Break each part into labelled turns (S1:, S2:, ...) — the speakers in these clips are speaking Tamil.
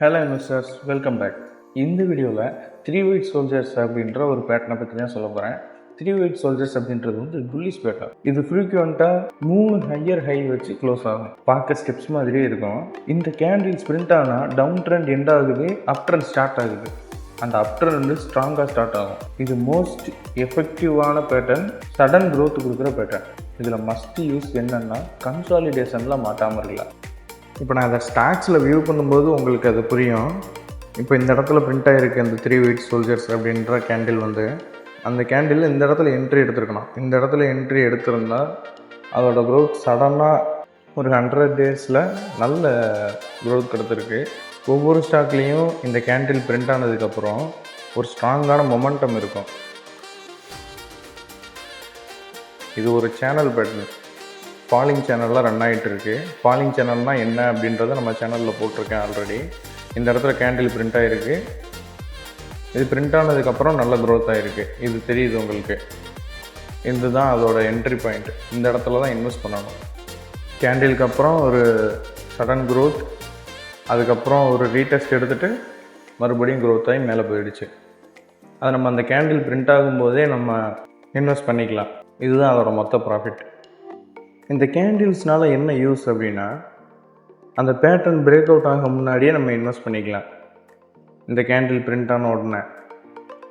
S1: Hello investors, welcome back. இந்த வீடியோவில் 3 ஒயிட் சோல்ஜர்ஸ் அப்படின்ற ஒரு பேட்டர்னை பற்றி தான் சொல்ல போகிறேன். 3 ஒயிட் சோல்ஜர்ஸ் அப்படின்றது வந்து புல்லிஷ் பேட்டர். இது ஃப்ரீக்வெண்ட்டாக 3 ஹையர் ஹை வச்சு க்ளோஸ் ஆகும். பார்க்க ஸ்டெப்ஸ் மாதிரியே இருக்கும். இந்த கேண்டில் ஸ்ப்ரிண்ட் ஆனால் டவுன் ட்ரெண்ட் எண்ட் ஆகுது, அப் ட்ரெண்ட் ஸ்டார்ட் ஆகுது. அந்த அப் ட்ரெண்ட் வந்து ஸ்ட்ராங்காக ஸ்டார்ட் ஆகும். இது மோஸ்ட் எஃபெக்டிவான பேட்டர்ன், சடன் க்ரோத் கொடுக்குற பேட்டர்ன். இதில் மஸ்ட் யூஸ் என்னென்னா கன்சாலிடேஷனில் மாட்டாமல் இருக்கலாம். இப்போ நான் அதை ஸ்டாக்ஸில் வியூ பண்ணும்போது உங்களுக்கு அது புரியும். இப்போ இந்த இடத்துல பிரிண்ட் ஆகிருக்கு இந்த 3 ஒயிட் சோல்ஜர்ஸ் அப்படின்ற கேண்டில் வந்து, அந்த கேண்டில் இந்த இடத்துல என்ட்ரி எடுத்துருக்கணும். இந்த இடத்துல என்ட்ரி எடுத்திருந்தால் அதோட க்ரோத் சடனாக ஒரு 100 டேஸில் நல்ல க்ரோத் கிடச்சிருக்கு. ஒவ்வொரு ஸ்டாக்லேயும் இந்த கேண்டில் பிரிண்ட் ஆனதுக்கப்புறம் ஒரு ஸ்ட்ராங்கான மொமெண்டம் இருக்கும். இது ஒரு சேனல் பேட்டர்ன், ஃபாலிங் சேனலில் ரன் ஆகிட்டு இருக்கு. ஃபாலிங் சேனல்னால் என்ன அப்படின்றத நம்ம சேனலில் போட்டிருக்கேன் ஆல்ரெடி. இந்த இடத்துல கேண்டில் பிரிண்ட் ஆகிருக்கு. இது பிரிண்ட் ஆனதுக்கப்புறம் நல்ல க்ரோத் ஆகிருக்கு. இது தெரியுது உங்களுக்கு. இதுதான் அதோட என்ட்ரி பாயிண்ட். இந்த இடத்துல தான் இன்வெஸ்ட் பண்ணணும். கேண்டிலுக்கு அப்புறம் ஒரு சடன் க்ரோத், அதுக்கப்புறம் ஒரு ரீடெஸ்ட் எடுத்துகிட்டு மறுபடியும் க்ரோத் ஆகி மேலே போயிடுச்சு. அதை நம்ம அந்த கேண்டில் பிரிண்ட் ஆகும்போதே நம்ம இன்வெஸ்ட் பண்ணிக்கலாம். இதுதான் அதோட மொத்த ப்ராஃபிட். இந்த கேண்டில்ஸ்னால் என்ன யூஸ் அப்படின்னா, அந்த பேட்டர்ன் பிரேக் அவுட் ஆக முன்னாடியே நம்ம இன்வெஸ்ட் பண்ணிக்கலாம். இந்த கேண்டில் பிரிண்ட் ஆன உடனே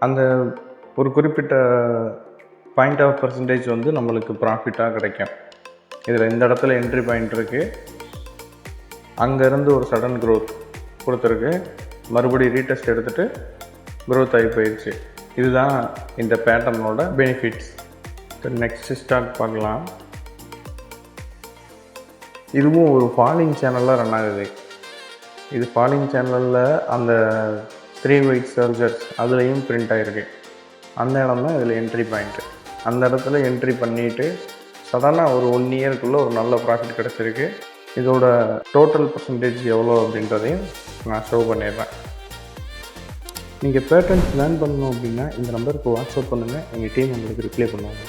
S1: அந்த ஒரு குறிப்பிட்ட பாயிண்ட் ஆஃப் பர்சன்டேஜ் வந்து நம்மளுக்கு ப்ராஃபிட்டாக கிடைக்கும். இதில் இந்த இடத்துல என்ட்ரி பாயிண்ட் இருக்குது. அங்கேருந்து ஒரு சடன் க்ரோத் கொடுத்துருக்கு. மறுபடியும் ரீடெஸ்ட் எடுத்துகிட்டு க்ரோத் ஆகி போயிடுச்சு. இதுதான் இந்த பேட்டர்னோட பெனிஃபிட்ஸ். நெக்ஸ்ட் ஸ்டார்ட் பார்க்கலாம். இதுவும் ஒரு ஃபாலிங் சேனலில் ரன் ஆகுது. இது ஃபாலிங் சேனலில் அந்த 3 ஒயிட் சோல்ஜர்ஸ் அதுலேயும் பிரிண்ட் ஆகிருக்கு. அந்த இடம் தான் இதில் என்ட்ரி பாயிண்ட்டு. அந்த இடத்துல என்ட்ரி பண்ணிவிட்டு சடனாக ஒரு 1 இயருக்குள்ளே ஒரு நல்ல ப்ராஃபிட் கிடச்சிருக்கு. இதோட டோட்டல் பர்சன்டேஜ் எவ்வளோ அப்படின்றதையும் நான் ஷோ பண்ணிடுறேன். நீங்கள் பேட்டர்ன்ஸ் லேர்ன் பண்ணணும் அப்படின்னா இந்த நம்பருக்கு வாட்ஸ்அப் பண்ணுங்கள். எங்கள் டீம் உங்களுக்கு ரிப்ளை பண்ணுவாங்க.